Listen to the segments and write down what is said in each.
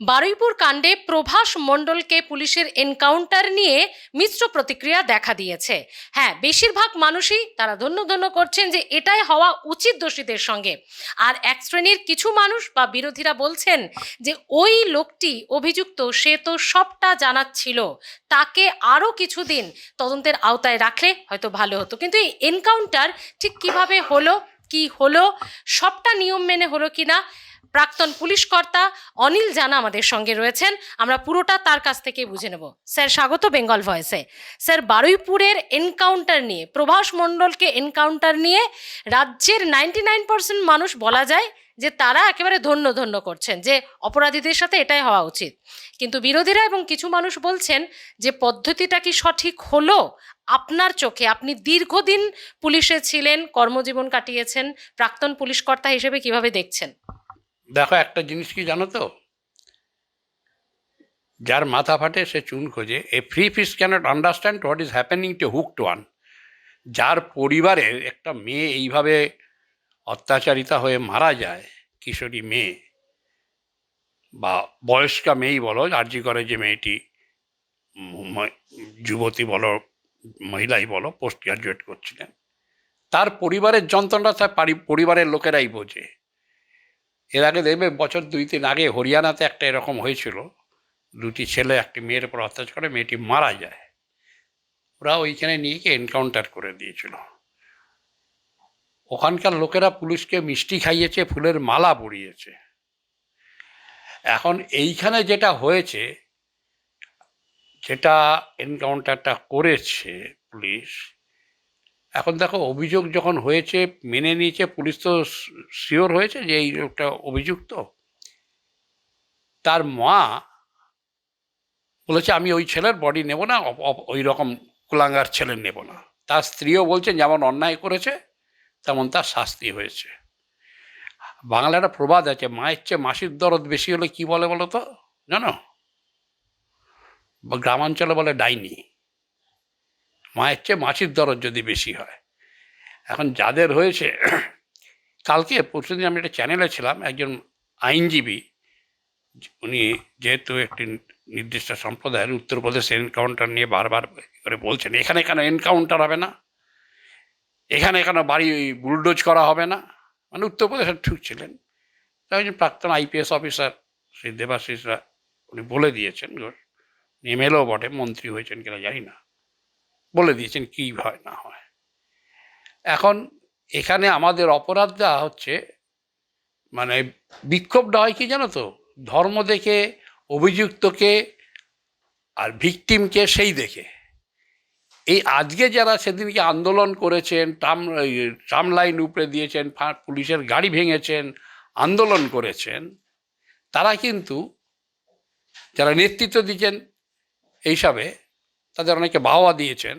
বারুইপুর কাণ্ডে প্রভাস মণ্ডলকে পুলিশের এনকাউন্টার নিয়ে মিশ্র প্রতিক্রিয়া দেখা দিয়েছে। হ্যাঁ, বেশিরভাগ মানুষই তারা ধন্য ধন্য করছেন যে এটাই হওয়া উচিত দোষীদের সঙ্গে। আর এক শ্রেণীর কিছু মানুষ বা বিরোধীরা বলছেন যে ওই লোকটি অভিযুক্ত, সে তো সবটা জানাচ্ছিল, তাকে আরও কিছুদিন তদন্তের আওতায় রাখলে হয়তো ভালো হতো। কিন্তু এই এনকাউন্টার ঠিক কিভাবে হলো, কি হলো, সবটা নিয়ম মেনে হলো কিনা, প্রাক্তন পুলিশ কর্তা অনিল জানা আমাদের সঙ্গে রয়েছেন। আমরা পুরোটা তার কাছ থেকে বুঝে নেব। স্যার, স্বাগত বেঙ্গল ভয়েসে। স্যার, বারুইপুরের এনকাউন্টার নিয়ে, প্রভাস মণ্ডলকে এনকাউন্টার নিয়ে রাজ্যের 99% মানুষ বলা যায় যে তারা একেবারে ধন্য ধন্য করছেন, যে অপরাধীদের সাথে এটাই হওয়া উচিত। কিন্তু বিরোধীরা এবং কিছু মানুষ বলছেন যে পদ্ধতিটা কি সঠিক হলো? আপনার চোখে, আপনি দীর্ঘদিন পুলিশে ছিলেন, কর্মজীবন কাটিয়েছেন, প্রাক্তন পুলিশ কর্তা হিসেবে কিভাবে দেখছেন? দেখো, একটা জিনিস কি জানো তো, যার মাথা ফাটে সে চুন খোঁজে। A free fish cannot understand what is happening to hooked one. যার পরিবারের একটা মেয়ে এইভাবে অত্যাচারিতা হয়ে মারা যায়, কিশোরী মেয়ে বা বয়স্কা মেয়েই বলো, আরজি করে যে মেয়েটি, যুবতী বলো, মহিলাই বলো, পোস্ট গ্রাজুয়েট করছিলেন, তার পরিবারের যন্ত্রণা তার পরিবারের লোকেরাই বোঝে। এর আগে দেখবে বছর 2-3 আগে হরিয়ানাতে একটা এরকম হয়েছিল, দুটি ছেলে একটি মেয়ের উপর অত্যাচার করে, মেয়েটি মারা যায়। ওরা ওইখানে নিয়ে গিয়ে এনকাউন্টার করে দিয়েছিল। ওখানকার লোকেরা পুলিশকে মিষ্টি খাইয়েছে, ফুলের মালা পরিয়েছে। এখন এইখানে যেটা হয়েছে, যেটা এনকাউন্টারটা করেছে পুলিশ, এখন দেখো, অভিযোগ যখন হয়েছে মেনে নিয়েছে পুলিশ, তো শিওর হয়েছে যে এই লোকটা অভিযুক্ত। তার মা বলেছে আমি ওই ছেলের বডি নেব না, ওই রকম কুলাঙ্গার ছেলে নেব না। তার স্ত্রীও বলছেন যেমন অন্যায় করেছে তেমন তার শাস্তি হয়েছে। বাংলার একটা প্রবাদ আছে, মায়ের চেয়ে মাসির দরদ বেশি হলে কি বলে বলো তো, জানো? গ্রামাঞ্চলে বলে ডাইনি। মায়ের চেয়ে মাসির দরদ যদি বেশি হয়। এখন যাদের হয়েছে, কালকে পরশুদিন আমি একটা চ্যানেলে ছিলাম, একজন আইনজীবী, উনি যেহেতু একটি নির্দিষ্ট সম্প্রদায়ের, উত্তরপ্রদেশ এনকাউন্টার নিয়ে বারবার করে বলছেন এখানে কেন এনকাউন্টার হবে না, এখানে কেন বাড়ি বুলডোজ করা হবে না, মানে উত্তরপ্রদেশের ঠুকছিলেন। তাই একজন প্রাক্তন আইপিএস অফিসার শ্রী দেবাশিসরা উনি বলে দিয়েছেন, এমএলও বটে, মন্ত্রী হয়েছেন কিনা জানি না, বলে দিয়েছেন কী হয় না হয়। এখন এখানে আমাদের অপরাধটা হচ্ছে, মানে বিক্ষোভটা হয় কি জানো তো, ধর্ম দেখে, অভিযুক্তকে আর ভিকটিমকে সেই দেখে। এই আজকে যারা সেদিনকে আন্দোলন করেছেন, ট্রাম লাইন উপড়ে দিয়েছেন, পুলিশের গাড়ি ভেঙেছেন, আন্দোলন করেছেন, তারা কিন্তু যারা নেতৃত্ব দিচ্ছেন এইসবে, তাদের অনেকে বাহবা দিয়েছেন।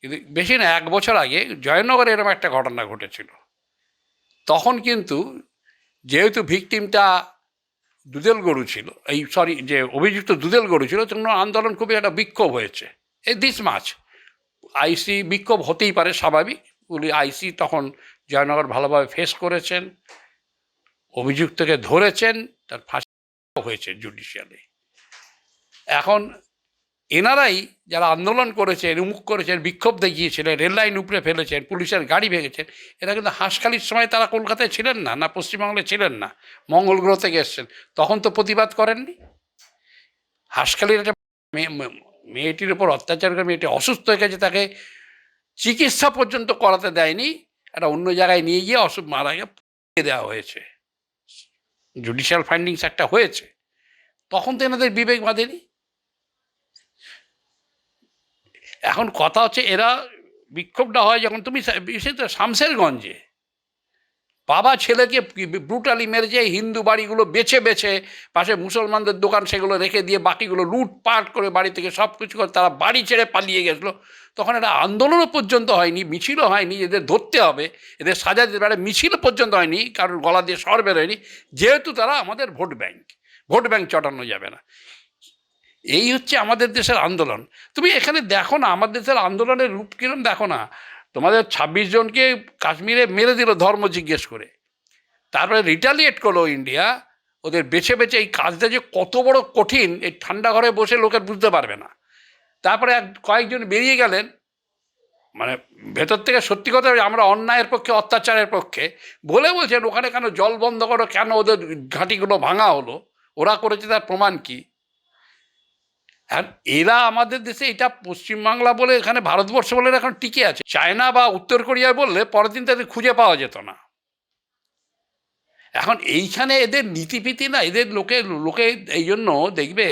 কিন্তু বেশি না, 1 বছর আগে জয়নগরে এরকম একটা ঘটনা ঘটেছিল। তখন কিন্তু যেহেতু ভিকটিমটা দুধেল গরু ছিল, যে অভিযুক্ত দুধেল গরু ছিল, তখন আন্দোলন খুবই একটা বিক্ষোভ হয়েছে। এই দিস মাছ আইসি বিক্ষোভ হতেই পারে, স্বাভাবিক। আইসি তখন জয়নগর ভালোভাবে ফেস করেছেন, অভিযুক্তকে ধরেছেন, তার ফাঁসি হয়েছে জুডিশিয়ালি। এখন এনারাই যারা আন্দোলন করেছেন, উমুক করেছেন, বিক্ষোভ দেখিয়েছিলেন, রেল লাইন উপড়ে ফেলেছেন, পুলিশের গাড়ি ভেঙেছেন, এরা কিন্তু হাঁসখালির সময় তারা কলকাতায় ছিলেন না, না পশ্চিমবাংলায় ছিলেন না, মঙ্গল গ্রহ থেকে এসছেন, তখন তো প্রতিবাদ করেননি। হাঁসখালির একটা মেয়েটির উপর অত্যাচার করে, মেয়েটি অসুস্থ হয়ে গেছে, তাকে চিকিৎসা পর্যন্ত করাতে দেয়নি, একটা অন্য জায়গায় নিয়ে গিয়ে মারা গিয়ে দেওয়া হয়েছে। জুডিশিয়াল ফাইন্ডিংস একটা হয়েছে, তখন তো এনাদের বিবেক বাঁধেনি। এখন কথা হচ্ছে, এরা বিক্ষোভটা হয় যখন, তুমি বিশেষত শামশেরগঞ্জে বাবা ছেলেকে ব্রুটালি মেরেছে, হিন্দু বাড়িগুলো বেছে বেছে পাশে মুসলমানদের দোকান সেগুলো রেখে দিয়ে বাকিগুলো লুটপাট করে বাড়ি থেকে সব কিছু করে তারা বাড়ি ছেড়ে পালিয়ে গেছিলো। তখন একটা আন্দোলনও পর্যন্ত হয়নি, মিছিলও হয়নি, এদের ধরতে হবে, এদের সাজা দিতে পারে, মিছিল পর্যন্ত হয়নি, কারণ গলা দিয়ে স্বর বেরোয়নি, যেহেতু তারা আমাদের ভোট ব্যাংক চটানো যাবে না। এই হচ্ছে আমাদের দেশের আন্দোলন। তুমি এখানে দেখো না, আমাদের দেশের আন্দোলনের রূপ কিরম দেখো না। তোমাদের 26 জনকে কাশ্মীরে মেরে দিল ধর্ম জিজ্ঞেস করে, তারপরে রিটালিয়েট করলো ইন্ডিয়া, ওদের বেছে বেছে এই কাজটা যে কত বড় কঠিন এই ঠান্ডা ঘরে বসে লোকের বুঝতে পারবে না। তারপরে কয়েকজন বেরিয়ে গেলেন, মানে ভেতর থেকে সত্যি কথা আমরা অন্যায়ের পক্ষে, অত্যাচারের পক্ষে বলে বলছেন ওখানে কেন জল বন্ধ করো, কেন ওদের ঘাঁটিগুলো ভাঙা হলো, ওরা করেছে তার প্রমাণ কি? আর এরা আমাদের দেশে, এটা পশ্চিমবাংলা বলে, এখানে ভারতবর্ষ বলে এখন টিকে আছে। চায়না বা উত্তর কোরিয়া বললে পরের দিন তাদের খুঁজে পাওয়া যেত না। এখন এইখানে এদের নীতিপীতি না, এদের লোকে এই জন্য দেখবে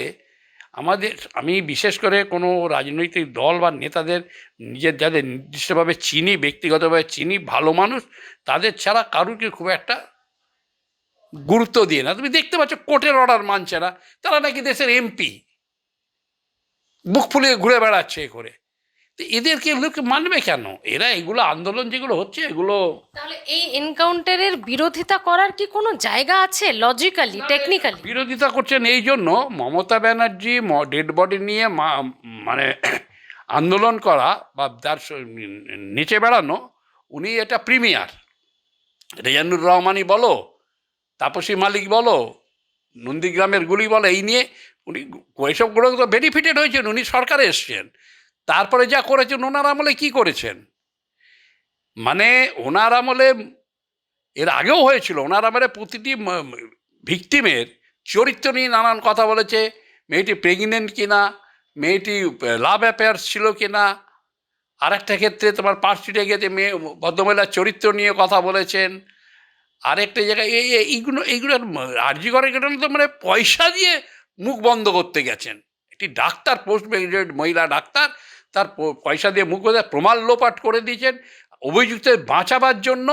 আমাদের, আমি বিশেষ করে কোনো রাজনৈতিক দল বা নেতাদের নিজের যাদের নির্দিষ্টভাবে চিনি, ব্যক্তিগতভাবে চিনি, ভালো মানুষ, তাদের ছাড়া কারুকে খুব একটা গুরুত্ব দিয়ে না। তুমি দেখতে পাচ্ছ কোর্টের অর্ডার মানছে না, তারা নাকি দেশের এমপি, বুক ফুলিয়ে ঘুরে বেড়াচ্ছে এ করে। তো এদেরকে লোকে মানবে কেন? এরা এগুলো আন্দোলন যেগুলো হচ্ছে এগুলো, তাহলে এই এনকাউন্টারের বিরোধিতা করার কি কোনো জায়গা আছে লজিক্যালি, টেকনিক্যালি? বিরোধিতা করছেন এই জন্য, মমতা ব্যানার্জি ডেড বডি নিয়ে মানে আন্দোলন করা বা তার নিচে বেড়ানো, উনি এটা প্রিমিয়ার। রেজানুর রহমানই বলো, তাপসী মালিক বলো, নন্দীগ্রামের গুলি বলো, এই নিয়ে উনি এসবগুলো তো বেনিফিটেড হয়েছেন, উনি সরকারে এসছেন। তারপরে যা করেছেন ওনার আমলে কি করেছেন, মানে ওনার আমলে, এর আগেও হয়েছিল, ওনার আমলে প্রতিটি ভিকটিমের চরিত্র নিয়ে নানান কথা বলেছে। মেয়েটি প্রেগনেন্ট কিনা, মেয়েটি লাভ অ্যাফেয়ার্স ছিল কিনা, আরেকটা ক্ষেত্রে তোমার পার্কস্ট্রিটে গিয়ে মেয়ে ভদ্রমহিলার চরিত্র নিয়ে কথা বলেছেন। আরেকটা জায়গায় এইগুলো আরজি করে গেলে তো মানে পয়সা দিয়ে মুখ বন্ধ করতে গেছেন। একটি ডাক্তার, পোস্ট গ্রাজুয়েট মহিলা ডাক্তার, তার পয়সা দিয়ে মুখ বন্ধ, প্রমাণ লোপাট করে দিয়েছেন। অভিযুক্তের বাঁচাবার জন্য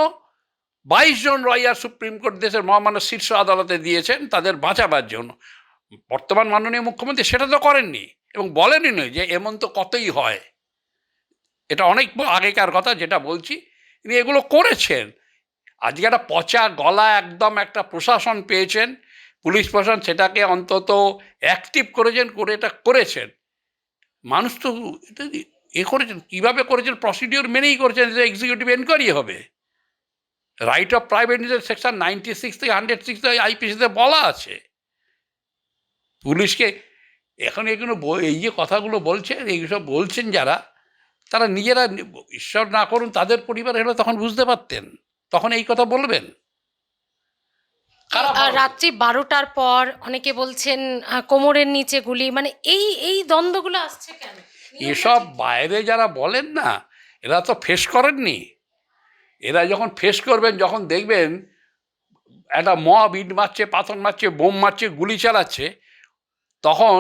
22 জন লয়ার সুপ্রিম কোর্ট, দেশের মহামান্য শীর্ষ আদালতে দিয়েছেন তাদের বাঁচাবার জন্য। বর্তমান মাননীয় মুখ্যমন্ত্রী সেটা তো করেননি এবং বলেনই নয় যে এমন তো কতই হয়। এটা অনেক আগেকার কথা যেটা বলছি, তিনি এগুলো করেছেন। আজকে একটা পচা গলা একদম একটা প্রশাসন পেয়েছেন, পুলিশ প্রশাসন, সেটাকে অন্তত অ্যাক্টিভ করেছেন, করে এটা করেছেন। মানুষ তো এটা করেছেন, কীভাবে করেছেন, প্রসিডিওর মেনেই করেছেন, যে এক্সিকিউটিভ এনকোয়ারি হবে। রাইট অফ প্রাইভেট সেকশন 96 থেকে 106 আইপিসিতে বলা আছে। পুলিশকে এখন এগুলো এই যে কথাগুলো বলছেন, এইসব বলছেন যারা, তারা নিজেরা, ঈশ্বর না করুন তাদের পরিবার হলে তখন বুঝতে পারতেন, তখন এই কথা বলবেন। রাত্রি 12টার পর অনেকে বলছেন কোমরের নিচে গুলি, মানে এই দ্বন্দ্বগুলো আসছে কেন? এসব বাইরে যারা বলেন না, এরা তো ফেস করেননি। এরা যখন ফেস করবেন, যখন দেখবেন একটা মব ইট মারছে, পাথর মারছে, বোম মারছে, গুলি চালাচ্ছে, তখন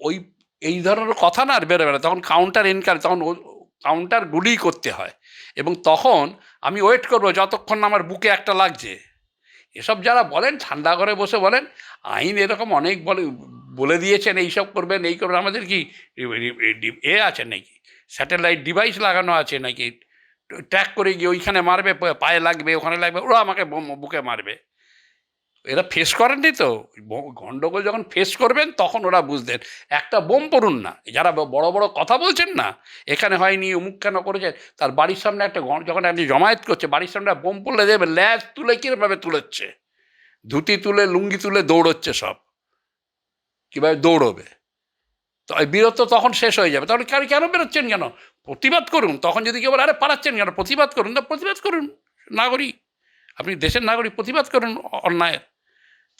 ওই এই ধরনের কথা না আর বেরোবে না। তখন কাউন্টার এনকাউন্টার, তখন কাউন্টার গুলি করতে হয়। এবং তখন আমি ওয়েট করবো যতক্ষণ না আমার বুকে একটা লাগছে। এসব যারা বলেন, ঠান্ডা করে বসে বলেন আইন এরকম অনেক বলে দিয়েছেন, এইসব করবেন, এই করবেন। আমাদের কি আছে নাকি, স্যাটেলাইট ডিভাইস লাগানো আছে নাকি, ট্র্যাক করে গিয়ে ওইখানে মারবে, পায়ে লাগবে, ওখানে লাগবে, ওরা আমাকে বুকে মারবে? এরা ফেস করেননি তো। গণ্ডগোল যখন ফেস করবেন তখন ওরা বুঝতেন। একটা বোম পড়ুন না, যারা বড় বড় কথা বলছেন না, এখানে হয়নি, অমুক কেন করেছেন, তার বাড়ির সামনে একটা, যখন আপনি জমায়েত করছে, বাড়ির সামনে বোম পড়লে দেবে ল্যাজ তুলে কীভাবে তুলেছে, ধুতি তুলে, লুঙ্গি তুলে দৌড়চ্ছে সব, কীভাবে দৌড়বে। তো বিরত তখন শেষ হয়ে যাবে। তাহলে কেন বেরোচ্ছেন, কেন প্রতিবাদ করুন। তখন যদি কেউ বলে আরে পালাচ্ছেন কেন, প্রতিবাদ করুন, না প্রতিবাদ করুন, নাগরিক, আপনি দেশের নাগরিক, প্রতিবাদ করুন অন্যায়,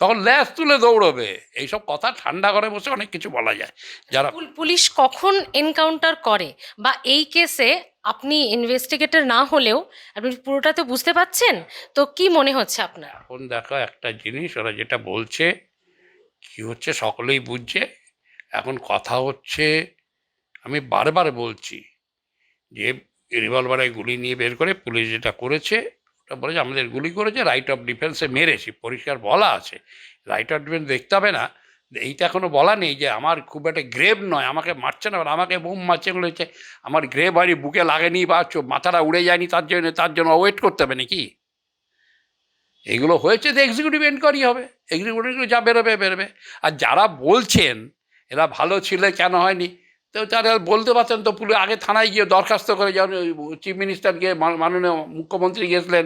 তখন ল্যাজ তুলে দৌড়বে। এইসব কথা ঠান্ডা করে বসে অনেক কিছু বলা যায়। যারা পুলিশ কখন এনকাউন্টার করে, বা এই কেসে আপনি ইনভেস্টিগেটর না হলেও আপনি পুরোটা তো বুঝতে পাচ্ছেন, তো কি মনে হচ্ছে আপনার? এখন দেখো একটা জিনিস, ওরা যেটা বলছে কি হচ্ছে সকলেই বুঝছে। এখন কথা হচ্ছে, আমি বারবার বলছি যে রিভলভারে গুলি নিয়ে বের করে পুলিশ যেটা করেছে, ওটা বলেছে আমাদের গুলি করেছে, রাইট অফ ডিফেন্সে মেরেছি, পরিষ্কার বলা আছে। রাইট অফ ডিফেন্স দেখতে হবে না, এইটা এখনও বলা নেই যে আমার খুব একটা গ্রেভ নয়, আমাকে মারছে না, আমাকে বোম মারছে, এগুলো হচ্ছে আমার গ্রেভ হয়নি, বুকে লাগেনি বা মাথাটা উড়ে যায়নি, তার জন্য ওয়েট করতে হবে নাকি? এগুলো হয়েছে যে এক্সিকিউটিভ এনকোয়ারি হবে, এক্সিকিউটিভ যা বেরোবে। আর যারা বলছেন এরা ভালো ছিল, কেন হয়নি, তো তারা বলতে পারতেন তো, পুলিশ আগে থানায় গিয়ে দরখাস্ত করে, যেমন চিফ মিনিস্টার গিয়ে, মাননীয় মুখ্যমন্ত্রী গিয়েছিলেন,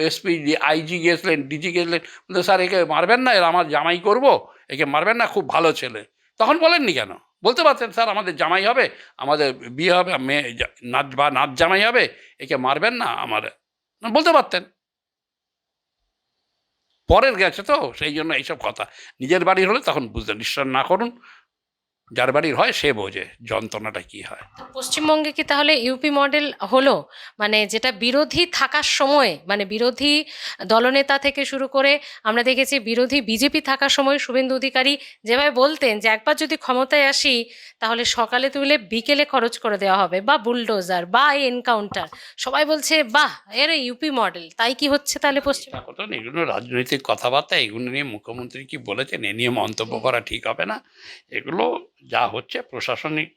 এসপি আইজি গেছিলেন, ডিজি গেছিলেন, বলতে স্যার একে মারবেন না, এর আমার জামাই করব, একে মারবেন না, খুব ভালো ছেলে। তখন বলেননি কেন? বলতে পারতেন স্যার আমাদের জামাই হবে, আমাদের বিয়ে হবে, মেয়ে নাচ বা নাচ জামাই হবে, একে মারবেন না, আমার বলতে পারতেন। পরের গেছে তো, সেই জন্য এইসব কথা। নিজের বাড়ির হলে তখন বুঝতেন, ঈশ্বর না করুন, যার বাড়ির হয় সে বোঝে যন্ত্রণাটা কি হয়। তো পশ্চিমবঙ্গে কি তাহলে ইউপি মডেল হলো? মানে যেটা বিরোধী থাকার সময়, মানে বিরোধী দলনেতা থেকে শুরু করে আমরা দেখেছি বিরোধী বিজেপি থাকার সময় শুভেন্দু অধিকারী যেভাবে বলতেন যে একবার যদি ক্ষমতায় আসি তাহলে সকালে তুলে বিকেলে খরচ করে দেওয়া হবে, বা বুলডোজার বা এনকাউন্টার, সবাই বলছে বাহ এর ইউপি মডেল। তাই কি হচ্ছে তাহলে পশ্চিম? কথা না, এগুলো রাজনৈতিক কথাবার্তা, এগুলো নিয়ে মুখ্যমন্ত্রী কি বলেছেন এ নিয়ে মন্তব্য করা ঠিক হবে না। এগুলো যা হচ্ছে প্রশাসনিক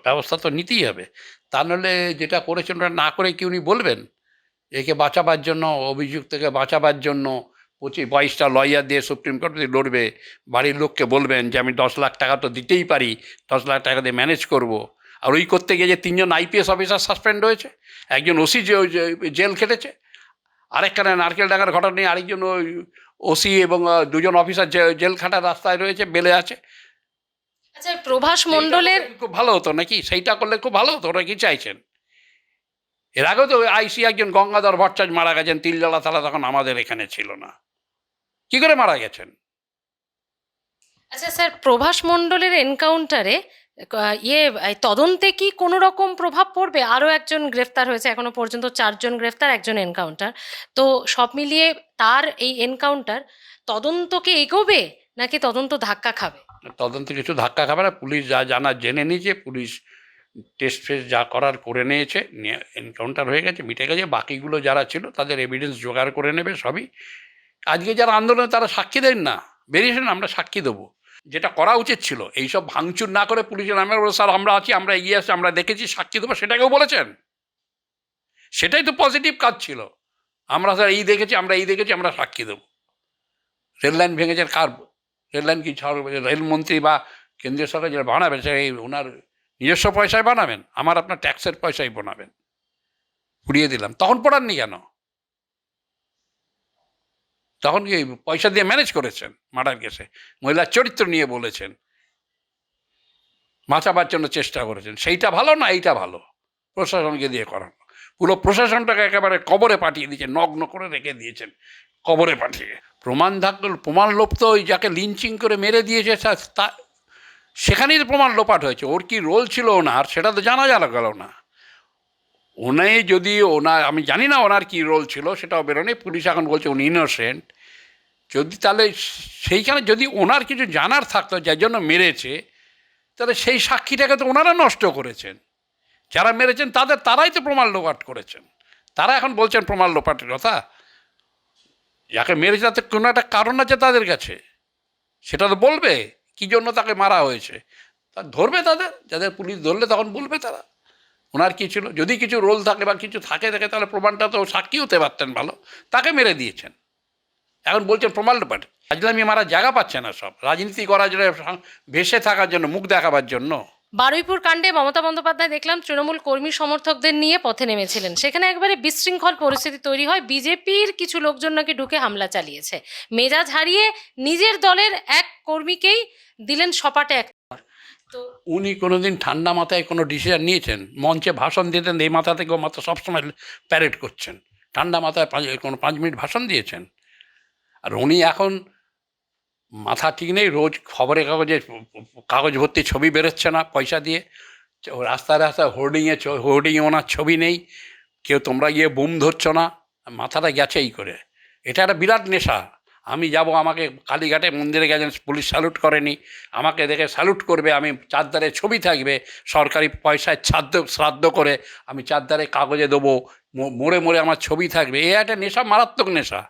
ব্যবস্থা তো নিতেই হবে, তা নাহলে যেটা করেছেন ওটা না করে কি উনি বলবেন? একে বাঁচাবার জন্য, অভিযুক্তকে বাঁচাবার জন্য 22টা লয়ার দিয়ে সুপ্রিম কোর্টে লড়বে, বাড়ির লোককে বলবেন যে আমি 10 লাখ টাকা তো দিতেই পারি, 10 লাখ টাকা দিয়ে ম্যানেজ করব। আর ওই করতে গিয়ে যে 3জন আইপিএস অফিসার সাসপেন্ড হয়েছে, একজন ওসি জেল খেটেছে, আরেকখানে নারকেল ডাঙ্গার ঘটনা নিয়ে আরেকজন ওই ওসি এবং 2জন অফিসার জেল খাটার রাস্তায় রয়েছে, বেলে আছে। আচ্ছা, প্রভাস মণ্ডলের খুব ভালো হতো নাকি? সেইটা করলে খুব ভালো হতো, ওরা কি চাইছেন? এর আগেও তো আইসি একজন গঙ্গাধর ভট্টাচার্য মারা গেছেন, তিলজলা থালা তখন আমাদের এখানে ছিল না, কি করে মারা গেছেন? আচ্ছা স্যার, প্রভাস মণ্ডলের এনকাউন্টারে তদন্তে কি কোনো রকম প্রভাব পড়বে? আরও একজন গ্রেফতার হয়েছে, এখনো পর্যন্ত 4জন গ্রেফতার, একজন এনকাউন্টার। তো সব মিলিয়ে তার এই এনকাউন্টার তদন্তকে এগোবে নাকি তদন্ত ধাক্কা খাবে? তদন্তে কিছু ধাক্কা খাবে না, পুলিশ যা জানা জেনে নিয়েছে, পুলিশ টেস্ট ফেস্ট যা করার করে নিয়েছে, নিয়ে এনকাউন্টার হয়ে গেছে, মিটে গেছে। বাকিগুলো যারা ছিল তাদের এভিডেন্স জোগাড় করে নেবে সবই। আজকে যারা আন্দোলনে তারা সাক্ষী দেন না, বেরিয়েছেন আমরা সাক্ষী দেবো, যেটা করা উচিত ছিল। এইসব ভাঙচুর না করে পুলিশের নামে বলে স্যার আমরা আছি, আমরা এগিয়ে আসছি, আমরা দেখেছি, সাক্ষী দেবো, সেটাকেও বলেছেন। সেটাই তো পজিটিভ কাজ ছিল। আমরা স্যার এই দেখেছি, আমরা এই দেখেছি, আমরা সাক্ষী দেবো। রেললাইন ভেঙেছেন, কার রেললাইন কি রেলমন্ত্রী বা কেন্দ্রীয় সরকার যেটা বানাবেন সে ওনার নিজস্ব পয়সায় বানাবেন, আমার আপনার ট্যাক্সের পয়সায় বানাবেন। পুড়িয়ে দিলাম, তখন পড়াননি কেন? তখন কি পয়সা দিয়ে ম্যানেজ করেছেন মার্ডার কেসে? মহিলার চরিত্র নিয়ে বলেছেন, বাঁচাবার জন্য চেষ্টা করেছেন, সেইটা ভালো না এইটা ভালো? প্রশাসনকে দিয়ে করানো, পুরো প্রশাসনটাকে একেবারে কবরে পাঠিয়ে দিয়েছেন, নগ্ন করে রেখে দিয়েছেন কবরে পাঠিয়ে। প্রমাণ থাকলে, প্রমাণ লোপ তো ওই যাকে লিঞ্চিং করে মেরে দিয়েছে তা সেখানেই তো প্রমাণ লোপাট হয়েছে। ওর কি রোল ছিল ওনার সেটা তো জানা গেল না। উনি যদি ওনার, আমি জানি না ওনার কী রোল ছিল, সেটাও বেরোনি, পুলিশ এখন বলছে উনি ইনোসেন্ট। যদি তাহলে সেইখানে যদি ওনার কিছু জানার থাকতো যার জন্য মেরেছে, তাহলে সেই সাক্ষীটাকে তো ওনারা নষ্ট করেছেন। যারা মেরেছেন তারাই তো প্রমাণ লোপাট করেছেন। তারা এখন বলছেন প্রমাণ লোপাটের কথা। যাকে মেরেছে তাতে কোনো একটা কারণ আছে তাদের কাছে, সেটা তো বলবে কী জন্য তাকে মারা হয়েছে। তা ধরবে তাদের, যাদের পুলিশ ধরলে তখন বলবে তারা ওনার কী ছিল। যদি কিছু রোল থাকে বা কিছু থাকে তাহলে প্রমাণটা তো সাক্ষী হতে পারতেন ভালো, তাকে মেরে দিয়েছেন। এখন বলছেন প্রমাণ লোপাট। আজলামি মারা জায়গা পাচ্ছে না, সব রাজনীতি করার জন্য, ভেসে থাকার জন্য, মুখ দেখাবার জন্য। বারুইপুর কাণ্ডে মমতা বন্দ্যোপাধ্যায় দেখলাম তৃণমূল কর্মী সমর্থকদের নিয়ে পথে নেমেছিলেন, সেখানে একবারে বিশৃঙ্খল পরিস্থিতি তৈরি হয়। বিজেপির কিছু লোকজন নাকি ঢুকে হামলা চালিয়েছে, মেজাজ হারিয়ে নিজের দলের এক কর্মীকেই দিলেন সপাটে এক। তো উনি কোনোদিন ঠান্ডা মাথায় কোনো ডিসিশন নিয়েছেন? মঞ্চে ভাষণ দিতেন, এই মাথা থেকে ও মাথা সবসময় প্যারেড করছেন। ঠান্ডা মাথায় কোনো 5 মিনিট ভাষণ দিয়েছেন? আর উনি এখন মাথা ঠিক নেই, রোজ খবরের কাগজ ভর্তি ছবি বেরোচ্ছে না পয়সা দিয়ে, রাস্তায় রাস্তায় হোর্ডিংয়ে ওনার ছবি নেই, কেউ তোমরা গিয়ে বুম ধরছো না, মাথাটা গেছে এই করে। এটা একটা বিরাট নেশা। আমি যাব, আমাকে কালীঘাটে মন্দিরে গেছেন, পুলিশ স্যালুট করেনি, আমাকে দেখে স্যালুট করবে, আমি চারধারে ছবি থাকবে, সরকারি পয়সায় শ্রাদ্ধ করে আমি চারধারে কাগজে দেবো, মোড়ে মোড়ে আমার ছবি থাকবে। এ একটা নেশা, মারাত্মক নেশা।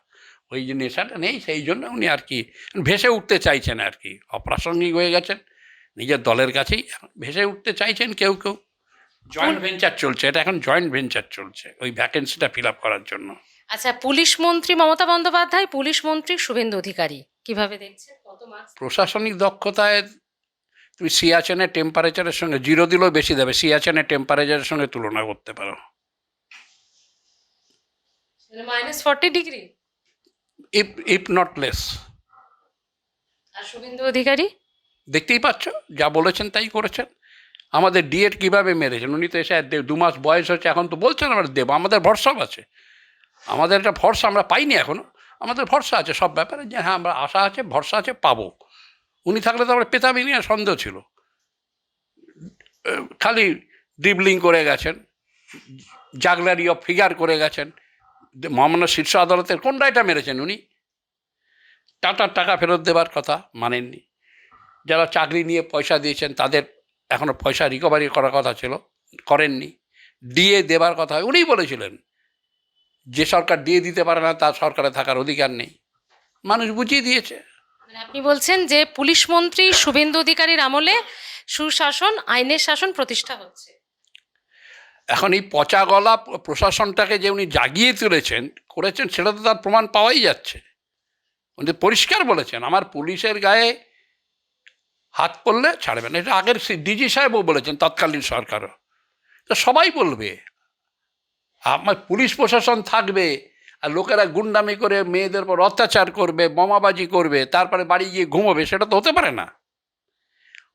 ওই যে নেশাটা নেই, সেই জন্য উনি আর কি ভেসে উঠতে চাইছেন, আর কি অপ্রাসঙ্গিক হয়ে গেছেন, নিজের দলের কাছেই ভেসে উঠতে চাইছেন কেউ কেউ। জয়েন্ট ভেঞ্চার চলছে, এটা এখন জয়েন্ট ভেঞ্চার চলছে ওই ভ্যাকেন্সিটা ফিল আপ করার জন্য। আচ্ছা, পুলিশ মন্ত্রী মমতা বন্দ্যোপাধ্যায়, পুলিশ মন্ত্রী শুভেন্দু অধিকারী কিভাবে দেখছেন? কত মার্কস? প্রশাসনিক দক্ষতায় তুমি সিয়াচেনের টেম্পারেচারের সঙ্গে 0 দিলেও বেশি দেবে, সিয়াচেনের টেম্পারেচারের সঙ্গে তুলনা করতে পারো। -40 ডিগ্রি। If not less. আর শুভেন্দু অধিকারী? দেখতেই পাচ্ছ, যা বলেছেন তাই করেছেন। আমাদের ডিএড কীভাবে মেরেছেন, উনি তো এসে 2 মাস বয়স হচ্ছে, এখন তো বলছেন আমরা দেবো, আমাদের ভরসা আছে, আমাদের একটা ভরসা আমরা পাইনি এখনও, আমাদের ভরসা আছে সব ব্যাপারে, যে হ্যাঁ আমরা আশা আছে, ভরসা আছে, পাবো। উনি থাকলে তো আমরা পেতামই না, সন্দেহ ছিল। খালি ড্রিবলিং করে গেছেন, জাগলারি অফ ফিগার করে গেছেন। মহামান্য শীর্ষ আদালতের কোন রায়টা মেরেছেন উনি? টাটার টাকা ফেরত দেবার কথা মানেননি। যারা চাকরি নিয়ে পয়সা দিয়েছেন তাদের এখনও পয়সা রিকভারি করার কথা ছিল, করেননি। ডিএ দেবার কথা উনিই বলেছিলেন, যে সরকার ডিএ দিতে পারে না তার সরকারে থাকার অধিকার নেই। মানুষ বুঝিয়ে দিয়েছে। মানে আপনি বলছেন যে পুলিশ মন্ত্রী শুভেন্দু অধিকারীর আমলে সুশাসন, আইনের শাসন প্রতিষ্ঠা হচ্ছে। এখন এই পচা গলা প্রশাসনটাকে যে উনি জাগিয়ে তুলেছেন করেছেন, সেটা তো তার প্রমাণ পাওয়াই যাচ্ছে। উনি পরিষ্কার বলেছেন, আমার পুলিশের গায়ে হাত পড়লে ছাড়বেন। এটা আগের ডিজি সাহেবও বলেছেন, তৎকালীন সরকারও। তো সবাই বলবে, আমার পুলিশ প্রশাসন থাকবে আর লোকেরা গুন্ডামি করে মেয়েদের উপর অত্যাচার করবে, বোমাবাজি করবে, তারপরে বাড়ি গিয়ে ঘুমোবে, সেটা তো হতে পারে না।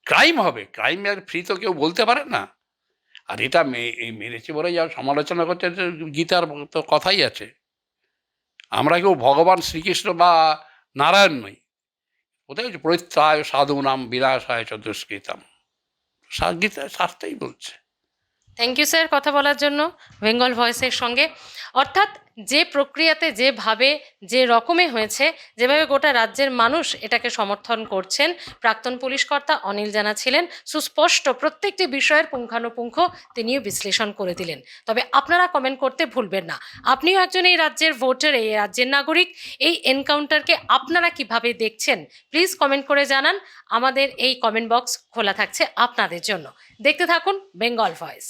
ক্রাইম হবে, ক্রাইম ফ্রি তো কেউ বলতে পারে না। আর এটা মেরেছে বলে যা সমালোচনা করছে, গীতার তো কথাই আছে, আমরা কেউ ভগবান শ্রীকৃষ্ণ বা নারায়ণ নই। কোথায় হচ্ছে পরিত্রায় সাধুনাম বিনাশায় চ দুষ্কৃতাম, গীতা শাস্ত্রেই বলছে। থ্যাংক ইউ স্যার কথা বলার জন্য বেঙ্গল ভয়েসের সঙ্গে। অর্থাৎ যে প্রক্রিয়াতে, যেভাবে, যে রকমে হয়েছে, যেভাবে গোটা রাজ্যের মানুষ এটাকে সমর্থন করছেন, প্রাক্তন পুলিশ কর্তা অনিল জানা ছিলেন সুস্পষ্ট, প্রত্যেকটি বিষয়ের পুঙ্খানুপুঙ্খ তিনিও বিশ্লেষণ করে দিলেন। তবে আপনারা কমেন্ট করতে ভুলবেন না, আপনিও একজন এই রাজ্যের ভোটার, এই রাজ্যের নাগরিক। এই এনকাউন্টারকে আপনারা কিভাবে দেখছেন প্লিজ কমেন্ট করে জানান। আমাদের এই কমেন্ট বক্স খোলা থাকছে আপনাদের জন্য। দেখতে থাকুন বেঙ্গল ভয়েস।